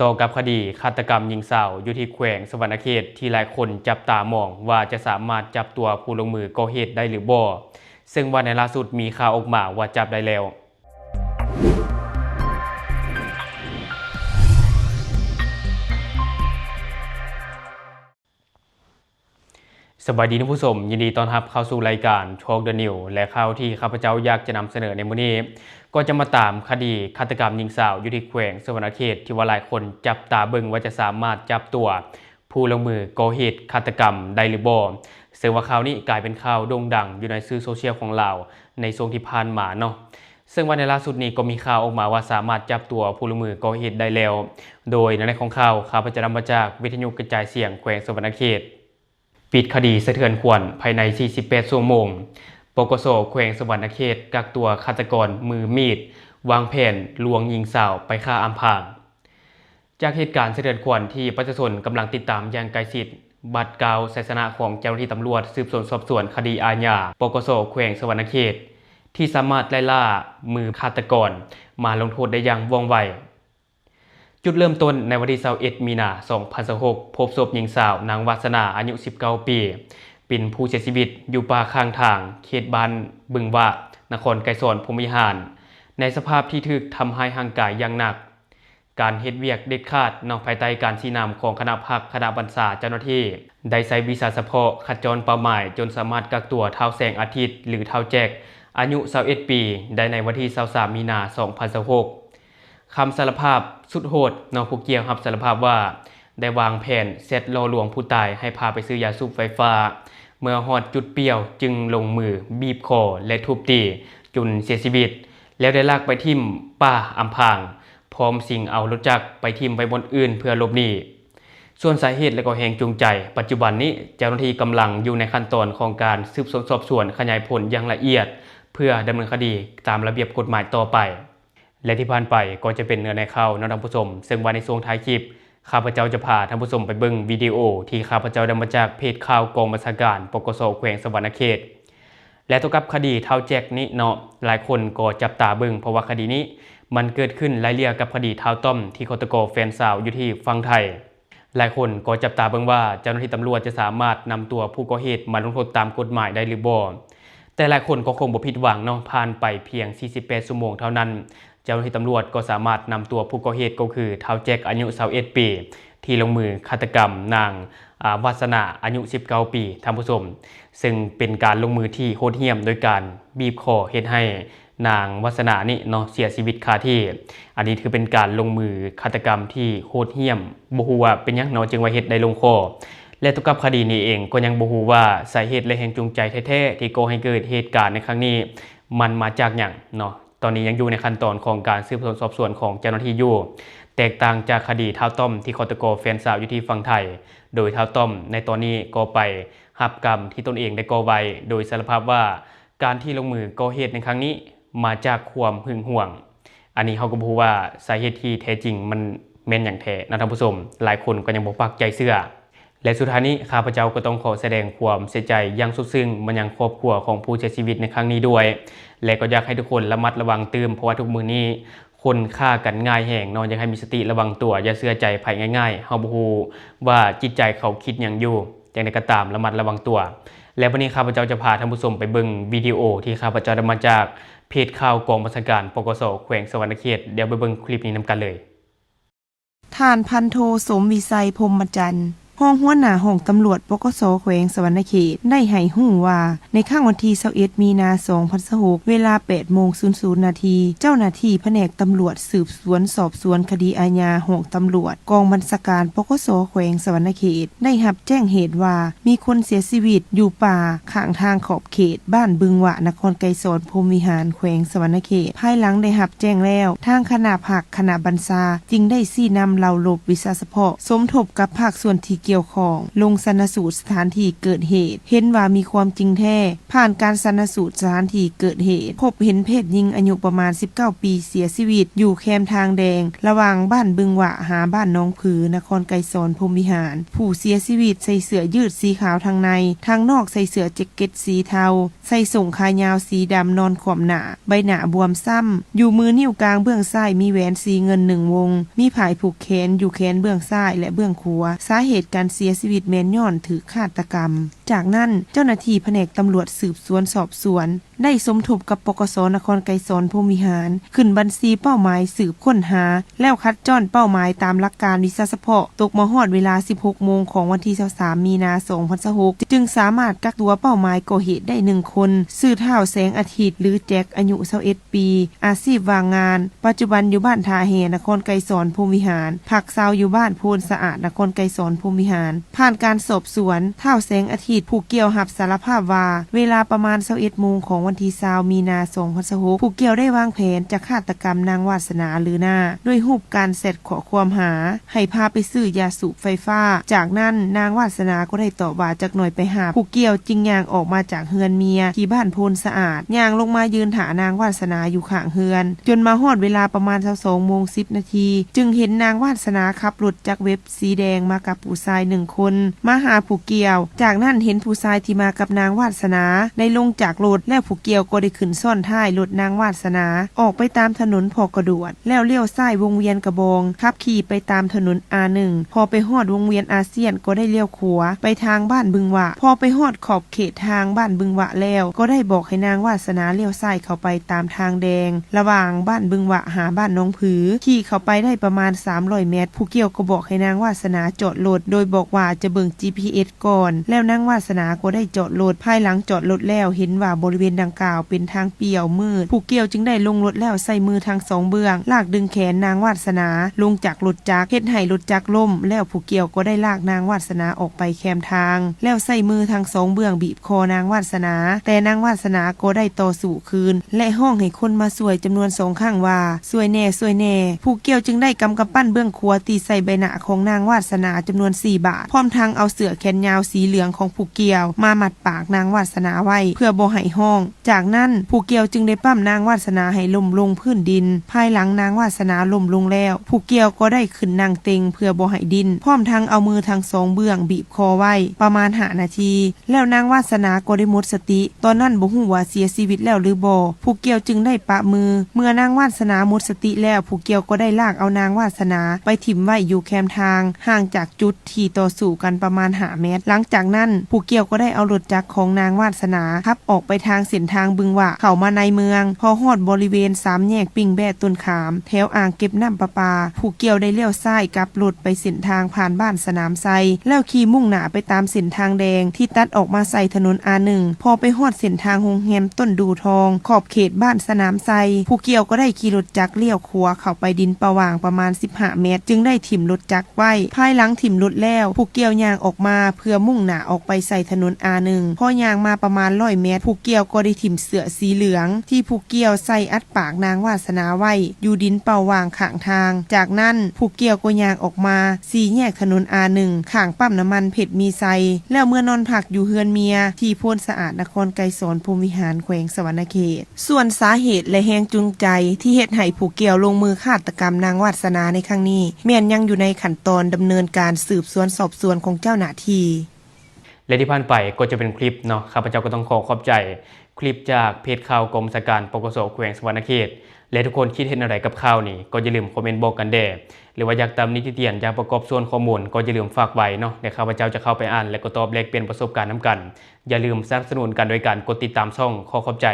ต่อกับคดีฆาตกรรมหญิงสาวอยู่ที่แขวงสวรรณเขตที่หลายคนจับตามองว่าจะสามารถจับตัวผู้ลงมือก่อเหตุได้หรือบ่ซึ่งวันในล่าสุดมีข่าวออกมาว่าจับได้แล้วสวัสดีท่านผู้ชมยินดีต้อนรับเข้าสู่รายการโชคเดอะนิวและข่าวที่ข้าพเจ้าอยากจะนำเสนอในมื้อนี้ก็จะมาตามคดีฆาตกรรมหญิงสาวอยู่ที่แขวงสวรรณเขตที่ว่าหลายคนจับตาเบิ่งว่าจะสามารถจับตัวผู้ลงมือก่อเหตุฆาตกรรมได้หรือบ่ซึ่งว่าข่าวนี้กลายเป็นข่าวโด่งดังอยู่ในสื่อโซเชียลของลาวในช่วงที่ผ่านมาเนาะซึ่งวันในล่าสุดนี้ก็มีข่าวออกมาว่าสามารถจับตัวผู้ลงมือก่อเหตุได้แล้วโดยในของข่าวข้าพเจ้านำมาจากวิทยุกระจายเสียงแขวงสวรรณเขตปิดคดีสะเทือนขวัญภายใน48ชั่วโมงปกส.แขวงสวรรณเขตกักตัวฆาตกรมือมีดวางแผนลวงหญิงสาวไปฆ่าอำพรางจากเหตุการณ์สะเทือนขวัญที่ประชาชนกำลังติดตามอย่างใกล้ชิดบัตรกาวไสสนะของเจ้าหน้าที่ตำรวจสืบสวนสอบสวนคดีอาญาปกส.แขวงสวรรณเขตที่สามารถไล่ล่ามือฆาตกรมาลงโทษได้อย่างว่องไวจุดเริ่มต้นในวันที่21มีนาคม2026พบศพหญิงสาวนางวาสนาอายุ19ปีเป็นผู้เสียชีวิตอยู่ป่าข้างทางเขตบ้านบึงวะนครไกรสอนพรหมวิหารในสภาพที่ถูกทำให้ร่างกายอย่างหนักการเฮ็ดเวียกเด็ดขาดนอกภายใต้การชี้นำของคณะพักคณะบัญชาเจ้าหน้าที่ได้ใช้วิชาเฉพาะขจรเป้าหมายจนสามารถกักตัวเท้าแสงอาทิตย์หรือเท้าแจกอายุ21ปีได้ในวันที่23มีนาคม2026คำสารภาพสุดโหดนอกผู้เกี่ยวรับสารภาพว่าได้วางแผนเซตล่อลวงผู้ตายให้พาไปซื้อยาสูบไฟฟ้าเมื่อฮอดจุดเปรี้ยวจึงลงมือบีบคอและทุบตีจนเสียชีวิตแล้วได้ลากไปทิ่มป่าอำพรางพร้อมสิ่งเอารถจักรไปทิ่มไว้บนอื่นเพื่อหลบหนีส่วนสาเหตุและก็แรงจูงใจปัจจุบันนี้เจ้าหน้าที่กำลังอยู่ในขั้นตอนของการสืบสวนสอบสวนขยายผลอย่างละเอียดเพื่อดำเนินคดีตามระเบียบกฎหมายต่อไปและที่ผ่านไปก็จะเป็นเนื้อในข่าวนะท่านผู้ชมซึ่งวันในช่วงท้ายคลิปข้าพเจ้าจะพาท่านผู้ชมไปเบิ่งวิดีโอที่ข้าพเจ้าได้มาจากเพจข่าวกองบัญชาการปกส.แขวงสวรรณเขตและตัวกับคดีเท้าแจ็คนี้เนาะหลายคนก็จับตาเบิ่งเพราะว่าคดีนี้มันเกิดขึ้นไล่เลี่ยกับคดีเท้าต้อมที่ฆาตกรแฟนสาวอยู่ที่ฝั่งไทยหลายคนก็จับตาเบิ่งว่าเจ้าหน้าที่ตำรวจจะสามารถนำตัวผู้ก่อเหตุมาลงโทษตามกฎหมายได้หรือบ่แต่หลายคนก็คงบ่ผิดหวังเนาะผ่านไปเพียง48ชั่วโมงเท่านั้นเจ้าหน้าที่ตำรวจก็สามารถนำตัวผู้ก่อเหตุก็คือเท้าแจ็คอายุ21ปีที่ลงมือฆาตกรรมนางวาสนาอายุ19ปีท่านผู้ชมซึ่งเป็นการลงมือที่โหดเหี้ยมโดยการบีบคอเฮ็ดให้นางวาสนานี่เนาะเสียชีวิตคาที่อันนี้ถือเป็นการลงมือฆาตกรรมที่โหดเหี้ยมบ่ฮู้ว่าเป็นหยังเนาะจึงว่าเฮ็ดได้ลงคอและตัวกับคดีนี้เองก็ยังบ่ฮู้ว่าสาเหตุและแรงจูงใจแท้ๆที่ก่อให้เกิดเหตุการณ์ในครั้งนี้มันมาจากหยังเนาะตอนนี้ยังอยู่ในขั้นตอนของการสืบสวนสอบสวนของเจ้าหน้าที่อยู่แตกต่างจากคดีเท้าต้อมที่ฆาตกรแฟนสาวอยู่ที่ฝั่งไทยโดยเท้าต้อมในตอนนี้ก็ไปรับกรรมที่ตนเองได้ก่อไว้โดยสารภาพว่าการที่ลงมือก่อเหตุในครั้งนี้มาจากความหึงหวงอันนี้เขาก็บ่รู้ว่าสาเหตุที่แท้จริงมันแม่นอย่างแท้นะท่านผู้ชมหลายคนก็ยังบ่ปักใจเชื่อและสุดท้ายนี้ข้าพเจ้าก็ต้องขอแสดงความเสียใจอย่างสุดซึ้งมายังครอบครัวของผู้เสียชีวิตในครั้งนี้ด้วยและก็อยากให้ทุกคนระมัดระวังตื่นเพราะว่าทุกมื้อนี้คนฆ่ากันง่ายแห่งเนาะอยากให้มีสติระวังตัวอย่าเชื่อใจไผง่ายๆเฮาบ่ฮู้ว่าจิตใจเขาคิดหยังอยู่จังได๋ก็ตามระมัดระวังตัวและวันนี้ข้าพเจ้าจะพาท่านผู้ชมไปเบิ่งวิดีโอที่ข้าพเจ้าได้มาจากเพจข่าวกองบัญชาการปกส.แขวงสวรรณเขตเดี๋ยวไปเบิ่งคลิปนี้นำกันเลยท่านพันโทสมวิไสพรหมจันทร์ห้องหัวหน้าห้องตำรวจปกส.แขวงสวรรณเขตได้ให้ฮู้ว่าในค่ำวันที่21มีนาคม2026เวลา 8:00 น. เจ้าหน้าที่แผนกตำรวจสืบสวนสอบสวนคดีอาญาห้องตำรวจกองบัญชาการปกส.แขวงสวรรณเขตได้รับแจ้งเหตุว่ามีคนเสียชีวิตอยู่ป่าข้างทางขอบเขตบ้านบึงหวะนครไกรสอนพรหมวิหารแขวงสวรรณเขตภายหลังได้รับแจ้งแล้วทางคณะภาคคณะบัญชาจึงได้ชี้นำเหล่าหลบวิชาเฉพาะสมทบกับภาคส่วนที่เกี่ยว กี่ยวข้องลงชันสูตรสถานที่เกิดเหตุเห็นว่ามีความจริงแท้ผ่านการชันสูตรสถานที่เกิดเหตุพบเห็นเพศหญิงอายุประมาณ19ปีเสียชีวิตอยู่แคมทางแดงระหว่างบ้านบึงหวะหาบ้านน้องผือนครไกรสอนพรหมวิหารผู้เสียชีวิตใส่เสื้อยืดสีขาวทางในทางนอกใส่เสื้อแจ็คเก็ตสีเทาใส่ส่งขายาวสีดำนอนขวมหน้าใบหน้าบวมซ้ำอยู่มือนิ้วกลางเบื้องซ้ายมีแหวนสีเงิน1วงมีผายผูกแขนอยู่แขนเบื้องซ้ายและเบื้องขวาสาเหตุการเสียชีวิตแม่นย้อนถือฆาตกรรมจากนั้นเจ้าหน้าที่แผนกตำรวจสืบสวนสอบสวนได้สมทบกับปกส.นครไกรสอนพรหมวิหารขึ้นบัญชีเป้าหมายสืบค้นหาแล้วคัดจ้อนเป้าหมายตามหลักการวิชาเฉพาะตกมาฮอดเวลา 16 โมงของวันที่23มีนาคม2026จึงสามารถกักตัวเป้าหมายก่อเหตุได้1คนชื่อเท่าแสงอาทิตย์หรือแจ็คอายุ21ปีอาชีพว่างงานปัจจุบันอยู่บ้านทาแหนครไกรสอนพรหมวิหารพักเซาอยู่บ้านโพนสะอาดนครไกรสอนพรหมวิหารผ่านการสอบสวนเท่าแสงอาทิตย์ผู้เกี่ยวรับสารภาพว่าเวลาประมาณ21 โมงของวันที่20มีนาคม2026ผู้เกี่ยวได้วางแผนจะฆาตกรรมนางวาสนาหรือหน้าด้วยรูปการเสร็จขอความหาให้พาไปซื้อยาสูบไฟฟ้าจากนั้นนางวาสนาก็ได้ตอบว่าจักหน่อยไปหาผู้เกี่ยวจึงย่างออกมาจากเฮือนเมียที่บ้านโพนสะอาดย่างลงมายืนหานางวาสนาอยู่ข้างเฮือนจนมาฮอดเวลาประมาณ22 โมง 10 นาทีจึงเห็นนางวาสนาขับรถจากเว็บสีแดงมากับผู้ชาย1คนมาหาผู้เกี่ยวจากนั้นเห็นผู้ชายที่มากับนางวาสนาได้ลงจากรถและผู้เกี่ยวก็ได้ขึ้นซ่อนท้ายรถนางวาสนาออกไปตามถนนพอกระดวดแล้วเลี้ยวซ้ายวงเวียนกระบองขับขี่ไปตามถนน A1 พอไปฮอดวงเวียนอาเซียนก็ได้เลี้ยวขวาไปทางบ้านบึงหวะพอไปฮอดขอบเขตทางบ้านบึงหวะแล้วก็ได้บอกให้นางวาสนาเลี้ยวซ้ายเข้าไปตามทางแดงระหว่างบ้านบึงหวะหาบ้านน้องผือขี่เข้าไปได้ประมาณ300 เมตรผู้เกี่ยวก็บอกให้นางวาสนาจอดรถโดยบอกว่าจะเบิ่ง GPS ก่อนแล้วนางวาสนาก็ได้จอดรถภายหลังจอดรถแล้วเห็นว่าบริเวณดังกล่าวเป็นทางเปี่ยวมืดผู้เกี่ยวจึงได้ลงรถแล้วใส่มือทาง2เบื้องลากดึงแขนนางวาสนาลงจากรถจักรเฮ็ดให้รถจักรล่มแล้วผู้เกี่ยวก็ได้ลากนางวาสนาออกไปแคมทางแล้วใส่มือทาง2เบื้องบีบคอนางวาสนาแต่นางวาสนาก็ได้ต่อสู้คืนและห้องให้คนมาช่วยจำนวน2ครั้งว่าช่วยแน่ช่วยแน่ผู้เกี่ยวจึงได้กำปั้นเบื้องขวาตีใส่ใบหน้าของนางวาสนาจำนวน4 บาทพร้อมทางเอาเสื้อแขนยาวสีเหลืองของผู้เกี่ยวมามัดปากนางวาสนาไว้เพื่อบ่ให้ห้องจากนั้นผู้เกี่ยวจึงได้ปั้มนางวาสนาให้ล้มลงพื้นดินภายหลังนางวาสนาล้มลงแล้วผู้เกี่ยวก็ได้ขึ้นนั่งเต็งเพื่อบ่ให้ดินพร้อมทางเอามือทาง2เบื้องบีบคอไว้ประมาณ5 นาทีแล้วนางวาสนาก็ได้หมดสติตอนนั้นบ่ฮู้ว่าเสียชีวิตแล้วหรือบ่ผู้เกี่ยวจึงได้ปะมือเมื่อนางวาสนาหมดสติแล้วผู้เกี่ยวก็ได้ลากเอานางวาสนาไปถิ่มไว้อยู่แคมทางห่างจากจุดที่ต่อสู้กันประมาณ5 เมตรหลังจากนั้นผู้เกี่ยวก็ได้เอารถจักรของนางวาสนาขับออกไปทางเส้นทางบึงหวะเข้ามาในเมืองพอฮอดบริเวณ3 แยกปิ่งแบะต้นขามแถวอ่างเก็บน้ำประปาผู้เกี่ยวได้เลี้ยวซ้ายกลับรถไปเส้นทางผ่านบ้านสนามไซแล้วขี่มุ่งหน้าไปตามเส้นทางแดงที่ตัดออกมาใส่ถนน A1 พอไปฮอดเส้นทางโรงแรมต้นดูทองขอบเขตบ้านสนามไซผู้เกี่ยวก็ได้ขี่รถจักรเลี้ยวขวาเข้าไปดินประว่างประมาณ15 เมตรจึงได้ถิ่มรถจักรไว้ภายหลังถิ่มรถแล้วผู้เกี่ยวย่างออกมาเพื่อมุ่งหน้าออกไปใส่ถนน A1 พอย่างมาประมาณ100 เมตรผู้เกี่ยวก็ได้ถิ่มเสื้อสีเหลืองที่ผู้เกี่ยวใส่อัดปากนางวาสนาไว้อยู่ดินเป่าวางข้างทางจากนั้นผู้เกี่ยวก็ย่างออกมา4 แยกถนน A1 ข้างปั๊มน้ำมันเพชรมีไซแล้วเมื่อนอนพักอยู่เฮือนเมียที่โพนสะอาดนครไกรสอนพรหมวิหารแขวงสวรรณเขตส่วนสาเหตุและแรงจูงใจที่เฮ็ดให้ผู้เกี่ยวลงมือฆาตกรรมนางวาสนาในครั้งนี้แม้นยังอยู่ในขั้นตอนดำเนินการสืบสวนสอบสวนของเจ้าหน้าที่และที่ผ่านไปก็จะเป็นคลิปเนาะข้าพเจ้าก็ต้องขอบใจคลิปจากเพจข่าวกรมสการปกสแขวงสวรรณเขตและทุกคนคิดเห็นอะไรกับข่าวนี้ก็อย่าลืมคอมเมนต์บอกกันแด่หรือว่าอยากตามนิติเตียนอยากประกอบส่วนข้อมูลก็อย่าลืมฝากไว้เนาะเดี๋ยวข้าพเจ้าจะเข้าไปอ่านและก็ตอบแลกเปลี่ยนประสบการณ์นำกันอย่าลืมสนับสนุนกันโดยการกดติดตามช่องขอบใจ